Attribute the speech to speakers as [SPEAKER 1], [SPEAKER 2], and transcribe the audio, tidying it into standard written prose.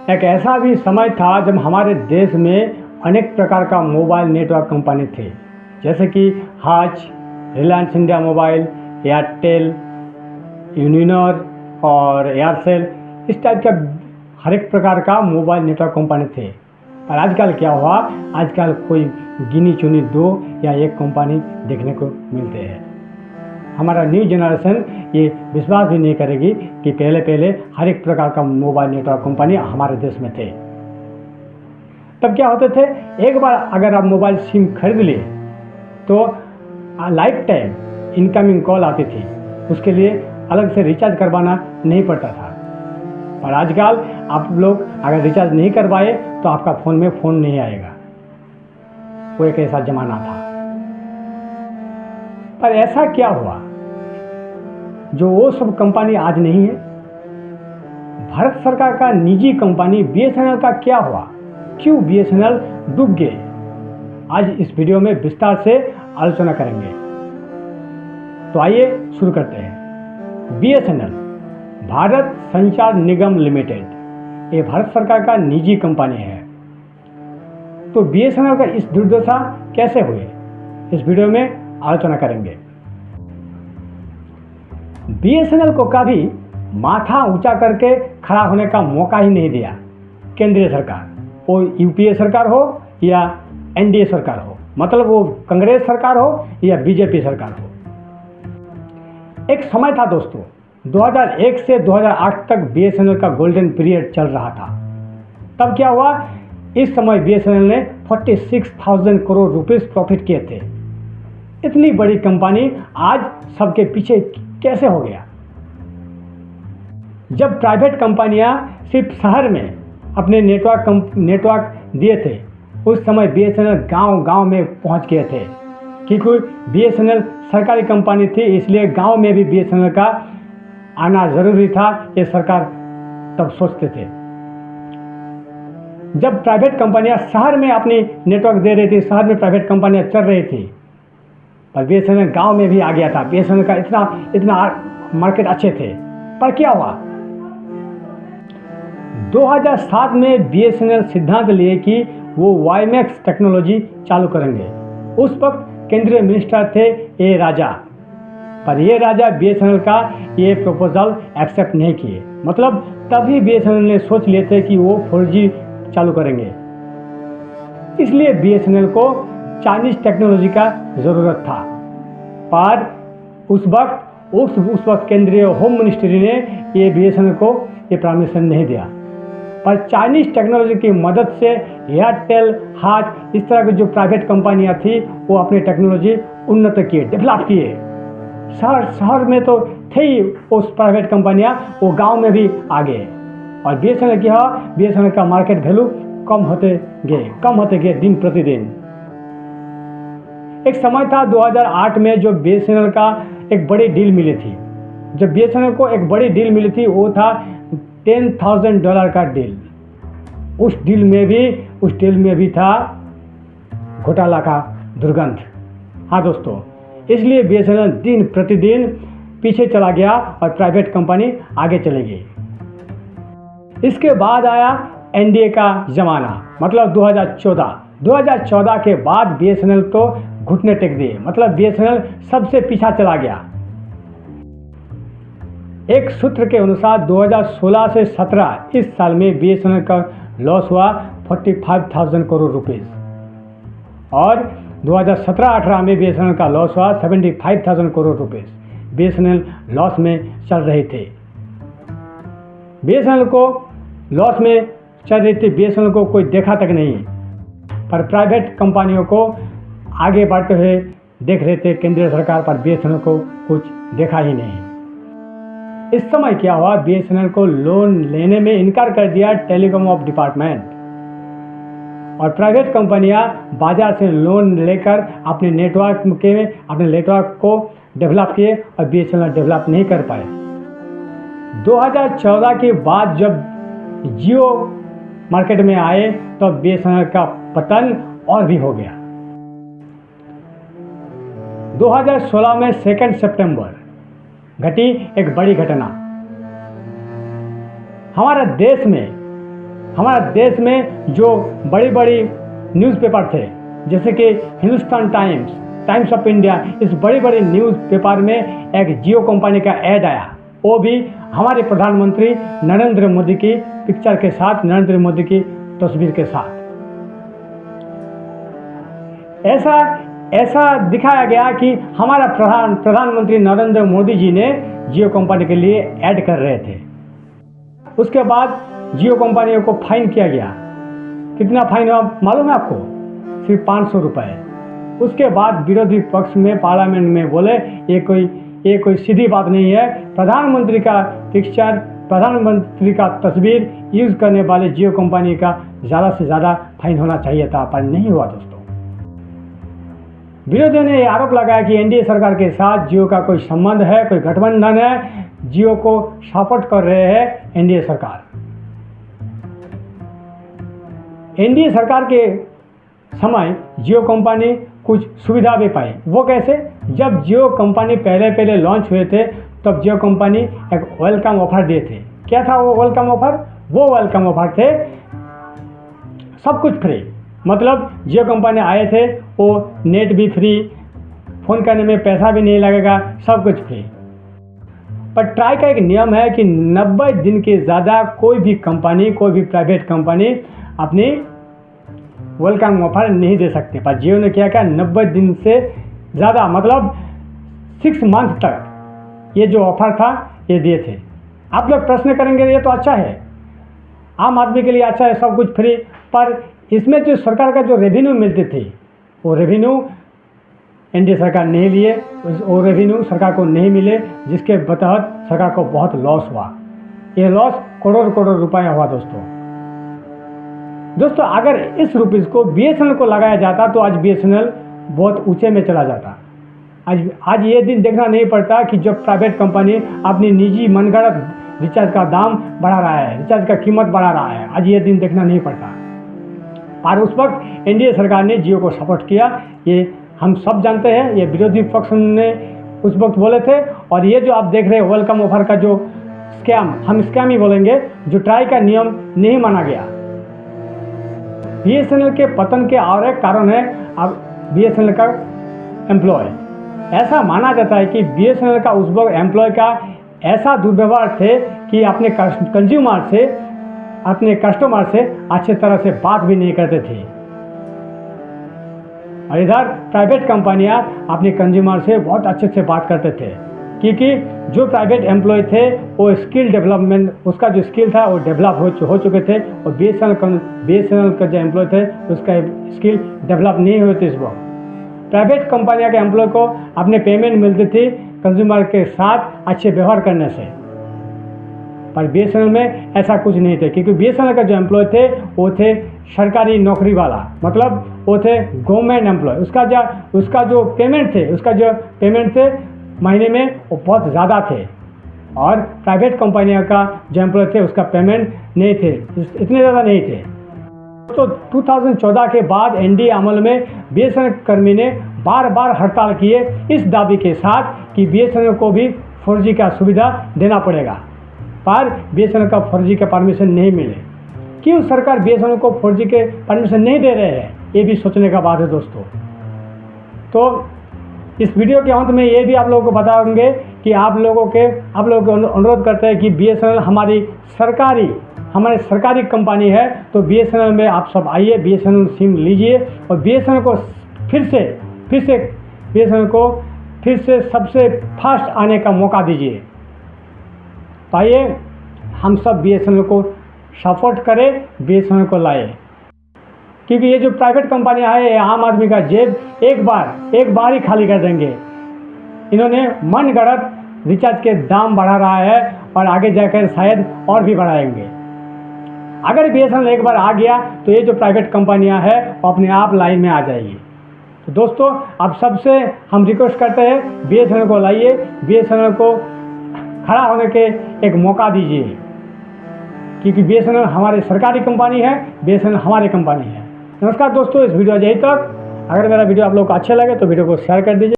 [SPEAKER 1] एक ऐसा भी समय था जब हमारे देश में अनेक प्रकार का मोबाइल नेटवर्क कंपनी थे, जैसे कि हाच, Reliance India mobile, Airtel, Uninor और एयरसेल। इस टाइप का हर एक प्रकार का मोबाइल नेटवर्क कंपनी थे। पर आजकल क्या हुआ, आजकल कोई गिनी चुनी 2 या 1 कंपनी देखने को मिलते हैं। हमारा न्यू जनरेशन ये विश्वास भी नहीं करेगी कि पहले हर एक प्रकार का मोबाइल नेटवर्क कंपनी हमारे देश में थे। तब क्या होते थे, एक बार अगर आप मोबाइल सिम खरीद लिए तो लाइफ टाइम इनकमिंग कॉल आती थी, उसके लिए अलग से रिचार्ज करवाना नहीं पड़ता था। पर आजकल आप लोग अगर रिचार्ज नहीं करवाए तो आपका फ़ोन में फ़ोन नहीं आएगा। वो एक ऐसा ज़माना था। पर ऐसा क्या हुआ जो वो सब कंपनी आज नहीं है? भारत सरकार का निजी कंपनी बीएसएनएल का क्या हुआ? क्यों बीएसएनएल डूब गए? आज इस वीडियो में विस्तार से आलोचना करेंगे। तो आइए शुरू करते हैं। बीएसएनएल भारत संचार निगम लिमिटेड, ये भारत सरकार का निजी कंपनी है। तो बीएसएनएल का इस दुर्दशा कैसे हुई, इस वीडियो में आलोचना करेंगे। बीएसएनएल को कभी माथा ऊंचा करके खड़ा होने का मौका ही नहीं दिया केंद्रीय सरकार, वो यूपीए सरकार हो या एनडीए सरकार हो, मतलब वो कांग्रेस सरकार हो या बीजेपी सरकार हो। एक समय था दोस्तों, 2001 से 2008 तक बीएसएनएल का गोल्डन पीरियड चल रहा था। तब क्या हुआ, इस समय बीएसएनएल ने 46,000 करोड़ रुपए प्रॉफिट किए थे। इतनी बड़ी कंपनी आज सबके पीछे कैसे हो गया? जब प्राइवेट कंपनियां सिर्फ शहर में अपने नेटवर्क दिए थे, उस समय बीएसएनएल गांव में पहुंच गए थे। क्योंकि बीएसएनएल सरकारी कंपनी थी, इसलिए गांव में भी बीएसएनएल का आना जरूरी था, ये सरकार तब सोचते थे। जब प्राइवेट कंपनियां शहर में अपनी नेटवर्क दे रही थी, शहर में प्राइवेट कंपनियां चल रही थी, पर बीएसएनएल गांव में भी आ गया था। बीएसएनएल का इतना मार्केट अच्छे थे। पर क्या हुआ, 2007 में बीएसएनएल सिद्धांत लिए कि वो वाईमैक्स टेक्नोलॉजी चालू करेंगे। उस वक्त केंद्रीय मिनिस्टर थे ए राजा, पर ये राजा बीएसएनएल का ये प्रपोजल एक्सेप्ट नहीं किए। मतलब तभी बीएसएनएल ने सोच लिए थे कि वो 4G चालू करेंगे। इसलिए बीएसएनएल को चाइनीज टेक्नोलॉजी का ज़रूरत था। पर उस वक्त केंद्रीय होम मिनिस्ट्री ने ये बीएसएनएल को ये परमिशन नहीं दिया। पर चाइनीज टेक्नोलॉजी की मदद से एयरटेल, हाच, इस तरह की जो प्राइवेट कंपनियां थी, वो अपनी टेक्नोलॉजी उन्नत किए, डेवलप किए। शहर में तो थे ही उस प्राइवेट कंपनियां, वो गांव में भी आ गए। और बीएसएनएल का मार्केट वैल्यू कम होते गए दिन प्रतिदिन। एक समय था 2008 में जो बीएसएनएल का एक बड़ी डील मिली थी। जब बीएसएनएल को एक बड़ी डील मिली थी, वो था $10,000 का डील। उस डील में भी था घोटाला का दुर्गंध। हाँ दोस्तों, इसलिए बीएसएनएल दिन प्रतिदिन पीछे चला गया और प्राइवेट कंपनी आगे चली गई। इसके बाद आया एनडीए का ज़माना, मतलब 2014 के बाद बीएसएनएल तो घुटने टेक दिए, मतलब बीएसएनएल सबसे पीछा चला गया। एक सूत्र के अनुसार 2016 से 17 इस साल में बीएसएनएल का लॉस हुआ 45,000 करोड़ रुपए, और 2017-18 में बीएसएनएल का लॉस हुआ 75,000 करोड़ रुपए। बीएसएनएल लॉस में चल रहे थे। बीएसएनएल को लॉस में चल रही थी, बीएसएनएल को कोई देखा तक नहीं। पर प्राइवेट कंपनियों को आगे बढ़ते हुए देख रहे थे केंद्रीय सरकार, पर बीएसएनएल को कुछ देखा ही नहीं। इस समय क्या हुआ, बीएसएनएल को लोन लेने में इनकार कर दिया टेलीकॉम ऑफ डिपार्टमेंट, और प्राइवेट कंपनियां बाजार से लोन लेकर अपने नेटवर्क को डेवलप किए, और बीएसएनएल डेवलप नहीं कर पाए। 2014 के बाद जब जियो मार्केट में आए तो बीएसएनएल का पतन और भी हो गया। 2016 में 2 सितंबर घटी एक बड़ी घटना। हमारे देश में जो बड़ी बड़ी न्यूज़पेपर थे, जैसे कि Hindustan times, times of India, इस बड़ी बड़ी न्यूज़पेपर में एक जियो कंपनी का ऐड आया, वो भी हमारे प्रधानमंत्री नरेंद्र मोदी की पिक्चर के साथ, नरेंद्र मोदी की तस्वीर के साथ। ऐसा दिखाया गया कि हमारा प्रधानमंत्री नरेंद्र मोदी जी ने जियो कंपनी के लिए ऐड कर रहे थे। उसके बाद जियो कंपनियों को फाइन किया गया। कितना फाइन हुआ मालूम है आपको? सिर्फ 500 रुपये। उसके बाद विरोधी पक्ष में पार्लियामेंट में बोले ये कोई सीधी बात नहीं है, प्रधानमंत्री का पिक्चर, प्रधानमंत्री का तस्वीर यूज़ करने वाले जियो कंपनी का ज़्यादा से ज़्यादा फाइन होना चाहिए था, पर नहीं हुआ दोस्तों। विरोधियों ने आरोप लगाया कि एनडीए सरकार के साथ जियो का कोई संबंध है, कोई गठबंधन है, जियो को सपोर्ट कर रहे हैं एनडीए सरकार। एनडीए सरकार के समय जियो कंपनी कुछ सुविधा भी पाई। वो कैसे? जब जियो कंपनी पहले लॉन्च हुए थे तब जियो कंपनी एक वेलकम ऑफर दिए थे। क्या था वो वेलकम ऑफर? वो वेलकम ऑफर थे सब कुछ फ्री। मतलब जियो कंपनी आए थे, वो नेट भी फ्री, फ़ोन करने में पैसा भी नहीं लगेगा, सब कुछ फ्री। पर ट्राई का एक नियम है कि 90 दिन के ज़्यादा कोई भी कंपनी, कोई भी प्राइवेट कंपनी अपनी वेलकम ऑफर नहीं दे सकते। पर जियो ने क्या किया, 90 दिन से ज़्यादा मतलब 6 मंथ तक ये जो ऑफर था ये दिए थे। आप लोग प्रश्न करेंगे ये तो अच्छा है, आम आदमी के लिए अच्छा है, सब कुछ फ्री, पर इसमें जो सरकार का जो रेवेन्यू मिलते थे वो रेवेन्यू एनडीए सरकार नहीं लिए, वो रेवेन्यू सरकार को नहीं मिले, जिसके तहत सरकार को बहुत लॉस हुआ। ये लॉस करोड़ रुपया हुआ दोस्तों। अगर इस रुपीस को बीएसएनएल को लगाया जाता तो आज बीएसएनएल बहुत ऊंचे में चला जाता। आज ये दिन देखना नहीं पड़ता कि जब प्राइवेट कंपनी अपनी निजी मनगढ़ंत रिचार्ज का दाम बढ़ा रहा है, रिचार्ज का कीमत बढ़ा रहा है, आज ये दिन देखना नहीं पड़ता। पर उस वक्त एनडीए सरकार ने जियो को सपोर्ट किया, ये हम सब जानते हैं, ये विरोधी पक्ष ने उस वक्त बोले थे। और ये जो आप देख रहे हैं वेलकम ऑफर का जो स्कैम, हम स्कैम ही बोलेंगे, जो ट्राई का नियम नहीं माना गया। बीएसएनएल के पतन के और एक कारण है अब बीएसएनएल का एम्प्लॉय। ऐसा माना जाता है कि बीएसएनएल का उस वक्त एम्प्लॉय का ऐसा दुर्व्यवहार थे कि अपने कंज्यूमर से, अपने कस्टमर से अच्छे तरह से बात भी नहीं करते थे। और इधर प्राइवेट कंपनियां अपने कंज्यूमर से बहुत अच्छे से बात करते थे, क्योंकि जो प्राइवेट एम्प्लॉय थे वो स्किल डेवलपमेंट, उसका जो स्किल था वो डेवलप हो चुके थे, और बीएसएनएल का जो एम्प्लॉय थे उसका स्किल डेवलप नहीं हुए थे। इस वक्त प्राइवेट कंपनियां के एम्प्लॉय को अपने पेमेंट मिलती थी कंज्यूमर के साथ अच्छे व्यवहार करने से, पर बीएसएनएल में ऐसा कुछ नहीं थे, क्योंकि बीएसएनएल का जो एम्प्लॉय थे वो थे सरकारी नौकरी वाला, मतलब वो थे गवर्नमेंट एम्प्लॉय। उसका जो पेमेंट थे महीने में वो बहुत ज़्यादा थे, और प्राइवेट कंपनियों का जो एम्प्लॉय थे उसका पेमेंट नहीं थे, इतने ज़्यादा नहीं थे। तो 2014 के बाद एनडीए अमल में बीएसएनएल कर्मी ने बार हड़ताल किए इस दावे के साथ कि बीएसएनएल को भी 4G का सुविधा देना पड़ेगा, पर बीएसएनएल का 4G का परमिशन नहीं मिले। क्यों सरकार बीएसएनएल को 4G के परमिशन नहीं दे रहे हैं, ये भी सोचने का बात है दोस्तों। तो इस वीडियो के अंत में ये भी आप लोगों को बताएंगे कि आप लोगों को अनुरोध करते हैं कि बीएसएनएल हमारी सरकारी कंपनी है, तो बीएसएनएल में आप सब आइए, बीएसएनएल सिम लीजिए और बीएसएनएल को फिर से सबसे फास्ट आने का मौका दीजिए। तो आइए हम सब बीएसएनएल को सपोर्ट करें, बीएसएनएल को लाए, क्योंकि ये जो प्राइवेट कंपनियां है ये आम आदमी का जेब एक बार ही खाली कर देंगे। इन्होंने मनगढ़ंत रिचार्ज के दाम बढ़ा रहा है और आगे जाकर शायद और भी बढ़ाएंगे। अगर बीएसएनएल एक बार आ गया तो ये जो प्राइवेट कंपनियां हैं वो अपने आप लाइन में आ जाएगी। तो दोस्तों आप सबसे हम रिक्वेस्ट करते हैं बीएसएनएल को लाइए, बीएसएनएल को खड़ा होने के एक मौका दीजिए, क्योंकि बीएसएनएल हमारी सरकारी कंपनी है, बीएसएनएल हमारी कंपनी है। नमस्कार दोस्तों, इस वीडियो यहीं तक। अगर मेरा वीडियो आप लोग को अच्छा लगे तो वीडियो को शेयर कर दीजिए।